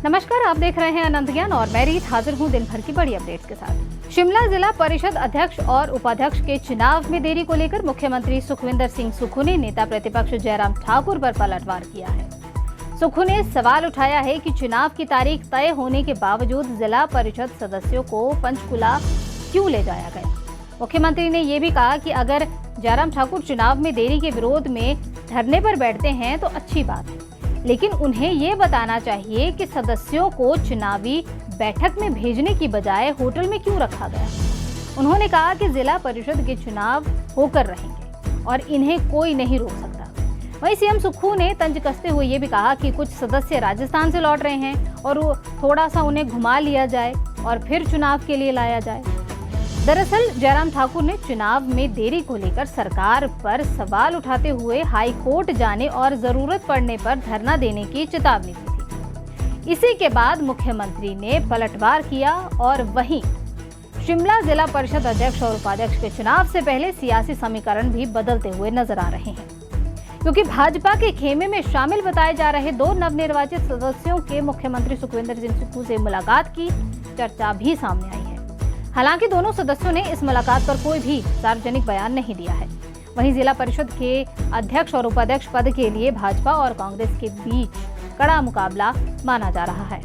नमस्कार, आप देख रहे हैं अनंत ज्ञान और मैं रीत हाजिर हूं दिन भर की बड़ी अपडेट्स के साथ। शिमला जिला परिषद अध्यक्ष और उपाध्यक्ष के चुनाव में देरी को लेकर मुख्यमंत्री सुखविंदर सिंह सुक्खू ने नेता प्रतिपक्ष जयराम ठाकुर पर पलटवार किया है। सुक्खू ने सवाल उठाया है कि चुनाव की तारीख तय होने के बावजूद जिला परिषद सदस्यों को पंचकुला क्यों ले जाया गया। मुख्यमंत्री ने ये भी कहा कि अगर जयराम ठाकुर चुनाव में देरी के विरोध में धरने पर बैठते हैं तो अच्छी बात है, लेकिन उन्हें ये बताना चाहिए कि सदस्यों को चुनावी बैठक में भेजने की बजाय होटल में क्यों रखा गया। उन्होंने कहा कि जिला परिषद के चुनाव होकर रहेंगे और इन्हें कोई नहीं रोक सकता। वहीं सीएम सुक्खू ने तंज कसते हुए ये भी कहा कि कुछ सदस्य राजस्थान से लौट रहे हैं और थोड़ा सा उन्हें घुमा लिया जाए और फिर चुनाव के लिए लाया जाए। दरअसल जयराम ठाकुर ने चुनाव में देरी को लेकर सरकार पर सवाल उठाते हुए हाई कोर्ट जाने और जरूरत पड़ने पर धरना देने की चेतावनी दी थी। इसी के बाद मुख्यमंत्री ने पलटवार किया और वहीं शिमला जिला परिषद अध्यक्ष और उपाध्यक्ष के चुनाव से पहले सियासी समीकरण भी बदलते हुए नजर आ रहे हैं, क्योंकि भाजपा के खेमे में शामिल बताए जा रहे 2 नवनिर्वाचित सदस्यों के मुख्यमंत्री सुखविंदर सिंह सुक्खू से मुलाकात की चर्चा भी सामने आई है। हालांकि दोनों सदस्यों ने इस मुलाकात पर कोई भी सार्वजनिक बयान नहीं दिया है। वहीं जिला परिषद के अध्यक्ष और उपाध्यक्ष पद के लिए भाजपा और कांग्रेस के बीच कड़ा मुकाबला माना जा रहा है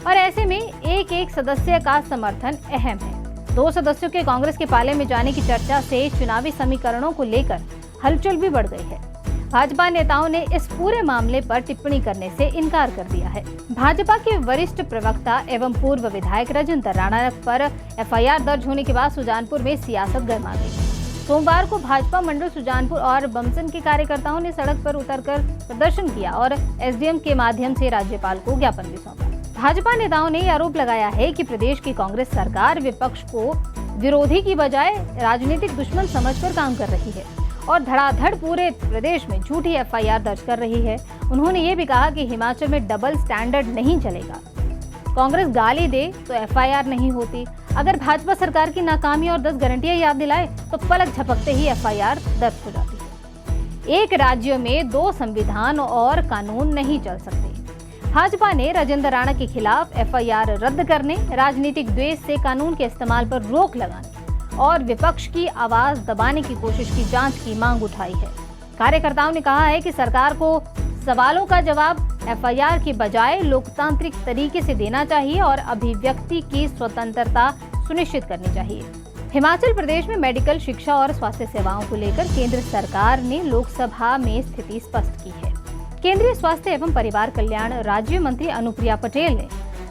और ऐसे में एक सदस्य का समर्थन अहम है। 2 सदस्यों के कांग्रेस के पाले में जाने की चर्चा से चुनावी समीकरणों को लेकर हलचल भी बढ़ गई है। भाजपा नेताओं ने इस पूरे मामले पर टिप्पणी करने से इनकार कर दिया है। भाजपा के वरिष्ठ प्रवक्ता एवं पूर्व विधायक राजेंद्र राणा पर एफआईआर दर्ज होने के बाद सुजानपुर में सियासत गर्मा गई। सोमवार को भाजपा मंडल सुजानपुर और बमसन के कार्यकर्ताओं ने सड़क पर उतरकर प्रदर्शन किया और एसडीएम के माध्यम से राज्यपाल को ज्ञापन भी सौंपा। भाजपा नेताओं ने आरोप लगाया है कि प्रदेश की कांग्रेस सरकार विपक्ष को विरोधी की बजाय राजनीतिक दुश्मन समझकर काम कर रही है और धड़ाधड़ पूरे प्रदेश में झूठी एफआईआर दर्ज कर रही है। उन्होंने ये भी कहा कि हिमाचल में डबल स्टैंडर्ड नहीं चलेगा। कांग्रेस गाली दे तो एफआईआर नहीं होती। अगर भाजपा सरकार की नाकामी और 10 गारंटियां याद दिलाए तो पलक झपकते ही एफआईआर दर्ज हो जाती है। एक राज्य में 2 संविधान और कानून नहीं चल सकते। भाजपा ने राजेंद्र राणा के खिलाफ एफआईआर रद्द करने, राजनीतिक द्वेष से कानून के इस्तेमाल पर रोक लगाने और विपक्ष की आवाज दबाने की कोशिश की जांच की मांग उठाई है। कार्यकर्ताओं ने कहा है कि सरकार को सवालों का जवाब एफआईआर के बजाय लोकतांत्रिक तरीके से देना चाहिए और अभिव्यक्ति की स्वतंत्रता सुनिश्चित करनी चाहिए। हिमाचल प्रदेश में मेडिकल शिक्षा और स्वास्थ्य सेवाओं को लेकर केंद्र सरकार ने लोकसभा में स्थिति स्पष्ट की है। केंद्रीय स्वास्थ्य एवं परिवार कल्याण राज्य मंत्री अनुप्रिया पटेल ने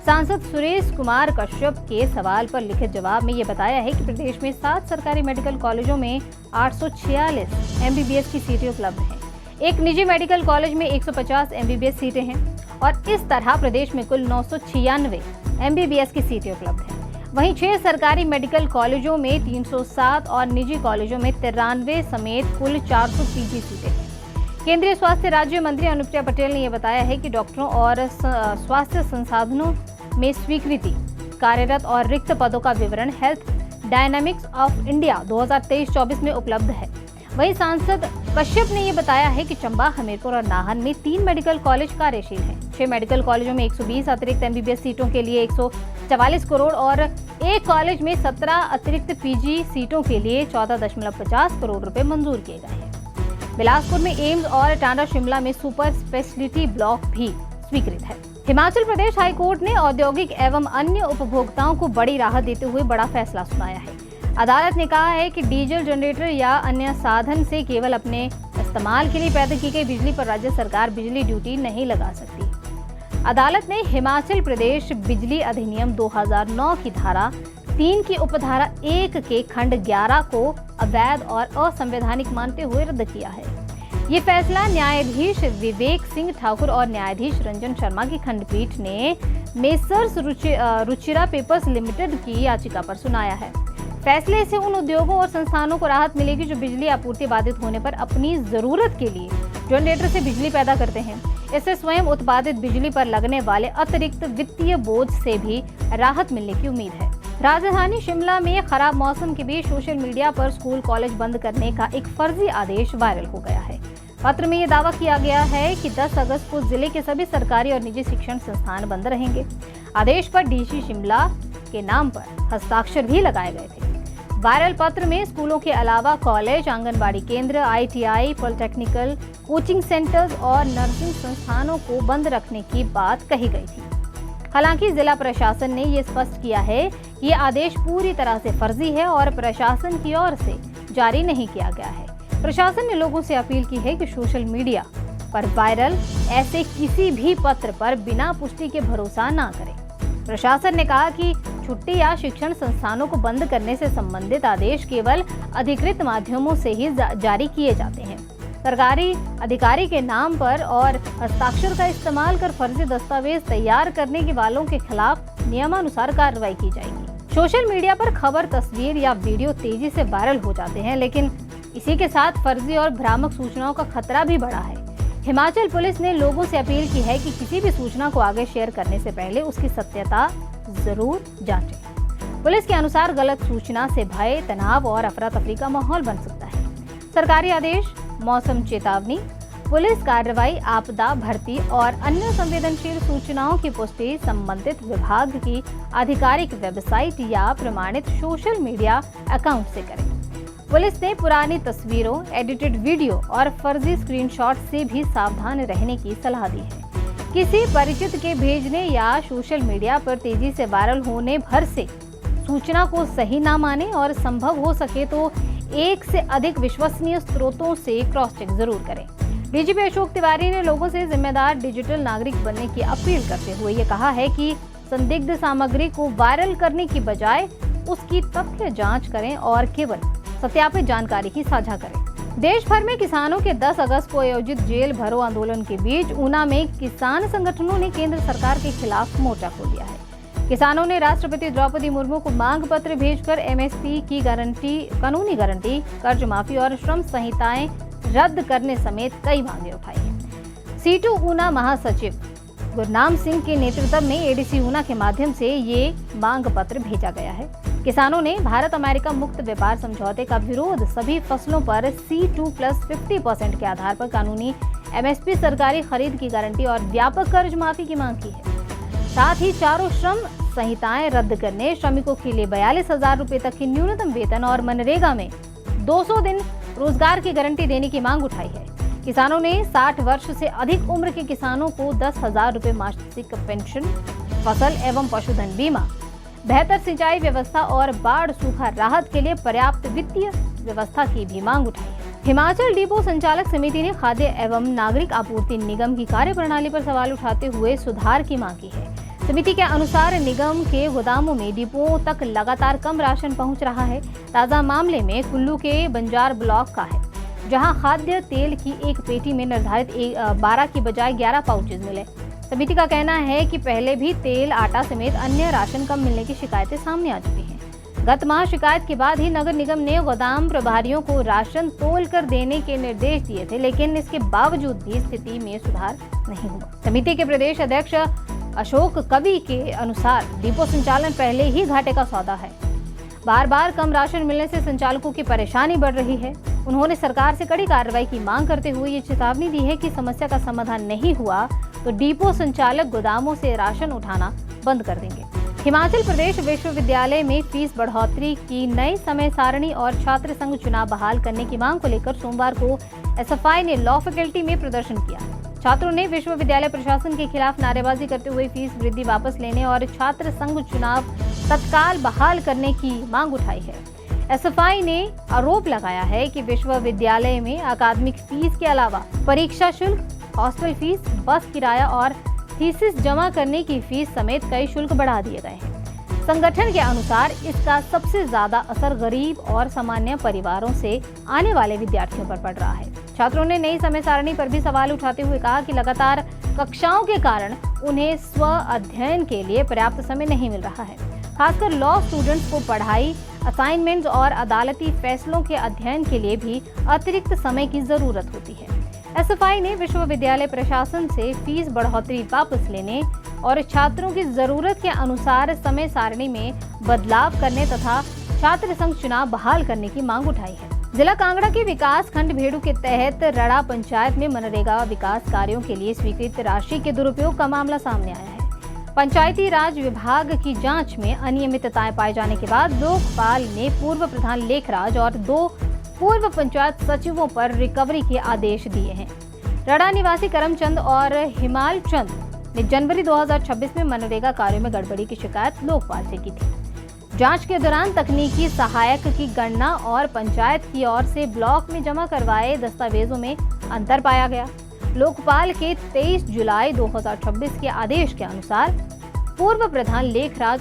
सांसद सुरेश कुमार कश्यप के सवाल पर लिखित जवाब में ये बताया है कि प्रदेश में 7 सरकारी मेडिकल कॉलेजों में 846 एमबीबीएस की सीटें उपलब्ध हैं। एक निजी मेडिकल कॉलेज में 150 एमबीबीएस सीटें हैं और इस तरह प्रदेश में कुल 996 एमबीबीएस की सीटें उपलब्ध हैं। वहीं 6 सरकारी मेडिकल कॉलेजों में 307 और निजी कॉलेजों में 93 समेत कुल 400 पीजी सीटें हैं। केंद्रीय स्वास्थ्य राज्य मंत्री अनुप्रिया पटेल ने यह बताया है कि डॉक्टरों और स्वास्थ्य संसाधनों में स्वीकृति, कार्यरत और रिक्त पदों का विवरण हेल्थ डायनामिक्स ऑफ इंडिया 2023-24 में उपलब्ध है। वहीं सांसद कश्यप ने ये बताया है कि चंबा, हमीरपुर और नाहन में 3 मेडिकल कॉलेज कार्यशील हैं। 6 मेडिकल कॉलेजों में 120 अतिरिक्त एमबीबीएस सीटों के लिए 144 करोड़ और एक कॉलेज में 17 अतिरिक्त पीजी सीटों के लिए 14.50 करोड़ रुपए मंजूर किए गए हैं। बिलासपुर में एम्स और टांडा शिमला में सुपर स्पेशलिटी ब्लॉक भी स्वीकृत है। हिमाचल प्रदेश हाईकोर्ट ने औद्योगिक एवं अन्य उपभोक्ताओं को बड़ी राहत देते हुए बड़ा फैसला सुनाया है। अदालत ने कहा है कि डीजल जनरेटर या अन्य साधन से केवल अपने इस्तेमाल के लिए पैदा की गई बिजली पर राज्य सरकार बिजली ड्यूटी नहीं लगा सकती। अदालत ने हिमाचल प्रदेश बिजली अधिनियम 2009 की धारा 3 की उपधारा 1 के खंड 11 को अवैध और असंवैधानिक मानते हुए रद्द किया है। ये फैसला न्यायाधीश विवेक सिंह ठाकुर और न्यायाधीश रंजन शर्मा की खंडपीठ ने मेसर्स रुचिरा पेपर्स लिमिटेड की याचिका पर सुनाया है। फैसले से उन उद्योगों और संस्थानों को राहत मिलेगी जो बिजली आपूर्ति बाधित होने पर अपनी जरूरत के लिए जनरेटर से बिजली पैदा करते हैं। इससे स्वयं उत्पादित बिजली पर लगने वाले अतिरिक्त वित्तीय बोझ से भी राहत मिलने की उम्मीद है। राजधानी शिमला में खराब मौसम के बीच सोशल मीडिया पर स्कूल कॉलेज बंद करने का एक फर्जी आदेश वायरल हो गया है। पत्र में ये दावा किया गया है कि 10 अगस्त को जिले के सभी सरकारी और निजी शिक्षण संस्थान बंद रहेंगे। आदेश पर डीसी शिमला के नाम पर हस्ताक्षर भी लगाए गए थे। वायरल पत्र में स्कूलों के अलावा कॉलेज, आंगनबाड़ी केंद्र, ITI, पॉलिटेक्निकल, कोचिंग सेंटर्स और नर्सिंग संस्थानों को बंद रखने की बात कही गई थी। हालांकि जिला प्रशासन ने ये स्पष्ट किया है कि ये आदेश पूरी तरह से फर्जी है और प्रशासन की ओर से जारी नहीं किया गया है। प्रशासन ने लोगों से अपील की है कि सोशल मीडिया पर वायरल ऐसे किसी भी पत्र पर बिना पुष्टि के भरोसा ना करें। प्रशासन ने कहा कि छुट्टी या शिक्षण संस्थानों को बंद करने से संबंधित आदेश केवल अधिकृत माध्यमों से ही जारी किए जाते हैं। सरकारी अधिकारी के नाम पर और हस्ताक्षर का इस्तेमाल कर फर्जी दस्तावेज तैयार करने के वालों के खिलाफ नियमानुसार कार्रवाई की जाएगी। सोशल मीडिया पर खबर, तस्वीर या वीडियो तेजी से वायरल हो जाते हैं, लेकिन इसी के साथ फर्जी और भ्रामक सूचनाओं का खतरा भी बढ़ा है। हिमाचल पुलिस ने लोगों से अपील की है कि किसी भी सूचना को आगे शेयर करने से पहले उसकी सत्यता जरूर जांचें। पुलिस के अनुसार गलत सूचना से भय, तनाव और अफरा तफरी का माहौल बन सकता है। सरकारी आदेश, मौसम चेतावनी, पुलिस कार्रवाई, आपदा, भर्ती और अन्य संवेदनशील सूचनाओं की पुष्टि संबंधित विभाग की आधिकारिक वेबसाइट या प्रमाणित सोशल मीडिया अकाउंट से करें। पुलिस ने पुरानी तस्वीरों, एडिटेड वीडियो और फर्जी स्क्रीनशॉट से भी सावधान रहने की सलाह दी है। किसी परिचित के भेजने या सोशल मीडिया पर तेजी से वायरल होने भर से सूचना को सही ना माने और संभव हो सके तो एक से अधिक विश्वसनीय स्रोतों से क्रॉस चेक जरूर करें। डीजीपी अशोक तिवारी ने लोगों से जिम्मेदार डिजिटल नागरिक बनने की अपील करते हुए ये कहा है कि संदिग्ध सामग्री को वायरल करने की बजाय उसकी तथ्य जांच करें और केवल सत्यापित जानकारी ही साझा करें। देश भर में किसानों के 10 अगस्त को आयोजित जेल भरो आंदोलन के बीच ऊना में किसान संगठनों ने केंद्र सरकार के खिलाफ मोर्चा खोल दिया है। किसानों ने राष्ट्रपति द्रौपदी मुर्मू को मांग पत्र भेजकर MSP की कानूनी गारंटी, कर्ज माफी और श्रम संहिताएं रद्द करने समेत कई मांगे उठाई हैं। सीटू ऊना महासचिव गुरनाम सिंह के नेतृत्व में ADC ऊना के माध्यम से ये मांग पत्र भेजा गया है। किसानों ने भारत अमेरिका मुक्त व्यापार समझौते का विरोध, सभी फसलों पर C2+50% के आधार पर कानूनी MSP, सरकारी खरीद की गारंटी और व्यापक कर्ज माफी की मांग की है। साथ ही चारों श्रम संहिताएं रद्द करने, श्रमिकों के लिए 42,000 रुपए तक की न्यूनतम वेतन और मनरेगा में 200 दिन रोजगार की गारंटी देने की मांग उठाई है। किसानों ने 60 वर्ष से अधिक उम्र के किसानों को 10,000 रुपए मासिक पेंशन, फसल एवं पशुधन बीमा, बेहतर सिंचाई व्यवस्था और बाढ़ सूखा राहत के लिए पर्याप्त वित्तीय व्यवस्था की भी मांग उठाई है। हिमाचल डिपो संचालक समिति ने खाद्य एवं नागरिक आपूर्ति निगम की कार्यप्रणाली पर सवाल उठाते हुए सुधार की मांग की है। समिति के अनुसार निगम के गोदामों में डिपोओं तक लगातार कम राशन पहुंच रहा है। ताजा मामले में कुल्लू के बंजार ब्लॉक का है, जहां खाद्य तेल की एक पेटी में निर्धारित 12 की बजाय 11 पाउचेज मिले। समिति का कहना है कि पहले भी तेल, आटा समेत अन्य राशन कम मिलने की शिकायतें सामने आ चुकी हैं। गत माह शिकायत के बाद ही नगर निगम ने गोदाम प्रभारियों को राशन तोल कर देने के निर्देश दिए थे, लेकिन इसके बावजूद भी स्थिति में सुधार नहीं हुआ। समिति के प्रदेश अध्यक्ष अशोक कवि के अनुसार डिपो संचालन पहले ही घाटे का सौदा है। बार बार कम राशन मिलने से संचालकों की परेशानी बढ़ रही है। उन्होंने सरकार से कड़ी कार्रवाई की मांग करते हुए ये चेतावनी दी है कि समस्या का समाधान नहीं हुआ तो डिपो संचालक गोदामों से राशन उठाना बंद कर देंगे। हिमाचल प्रदेश विश्वविद्यालय में फीस बढ़ोतरी की नई समय सारणी और छात्र संघ चुनाव बहाल करने की मांग को लेकर सोमवार को SFI ने लॉ फैकल्टी में प्रदर्शन किया। छात्रों ने विश्वविद्यालय प्रशासन के खिलाफ नारेबाजी करते हुए फीस वृद्धि वापस लेने और छात्र संघ चुनाव तत्काल बहाल करने की मांग उठाई है। SFI ने आरोप लगाया है कि विश्वविद्यालय में अकादमिक फीस के अलावा परीक्षा शुल्क, हॉस्टल फीस, बस किराया और थीसिस जमा करने की फीस समेत कई शुल्क बढ़ा दिए गए हैं। संगठन के अनुसार इसका सबसे ज्यादा असर गरीब और सामान्य परिवारों से आने वाले विद्यार्थियों पर पड़ रहा है। छात्रों ने नई समय सारणी पर भी सवाल उठाते हुए कहा कि लगातार कक्षाओं के कारण उन्हें स्व अध्ययन के लिए पर्याप्त समय नहीं मिल रहा है। खासकर लॉ स्टूडेंट्स को पढ़ाई, असाइनमेंट्स और अदालती फैसलों के अध्ययन के लिए भी अतिरिक्त समय की जरूरत होती है। SFI ने विश्वविद्यालय प्रशासन से फीस बढ़ोतरी वापस लेने और छात्रों की जरूरत के अनुसार समय सारणी में बदलाव करने तथा छात्र संघ चुनाव बहाल करने की मांग उठाई है। जिला कांगड़ा के विकास खंड भेड़ू के तहत रड़ा पंचायत में मनरेगा विकास कार्यों के लिए स्वीकृत राशि के दुरुपयोग का मामला सामने आया है। पंचायती राज विभाग की जांच में अनियमितताएं पाए जाने के बाद लोकपाल ने पूर्व प्रधान लेखराज और 2 पूर्व पंचायत सचिवों पर रिकवरी के आदेश दिए हैं। रड़ा निवासी करमचंद और हिमाल चंद ने जनवरी 2026 में मनरेगा कार्यों में गड़बड़ी की शिकायत लोकपाल से की थी। जांच के दौरान तकनीकी सहायक की गणना और पंचायत की ओर से ब्लॉक में जमा करवाए दस्तावेजों में अंतर पाया गया। लोकपाल के 23 जुलाई 2026 के आदेश के अनुसार पूर्व प्रधान लेखराज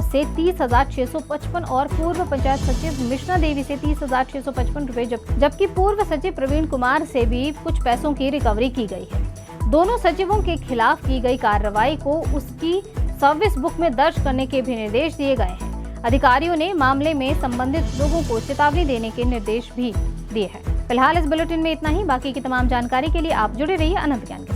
से 30,655 और पूर्व पंचायत सचिव मिश्ना देवी से 30,655 रुपए, जबकि पूर्व सचिव प्रवीण कुमार से भी कुछ पैसों की रिकवरी की गई है। दोनों सचिवों के खिलाफ की गई कार्रवाई को उसकी सर्विस बुक में दर्ज करने के भी निर्देश दिए गए हैं। अधिकारियों ने मामले में संबंधित लोगों को चेतावनी देने के निर्देश भी दिए हैं। फिलहाल इस बुलेटिन में इतना ही। बाकी की तमाम जानकारी के लिए आप जुड़े रहिए अनंत ज्ञान के साथ।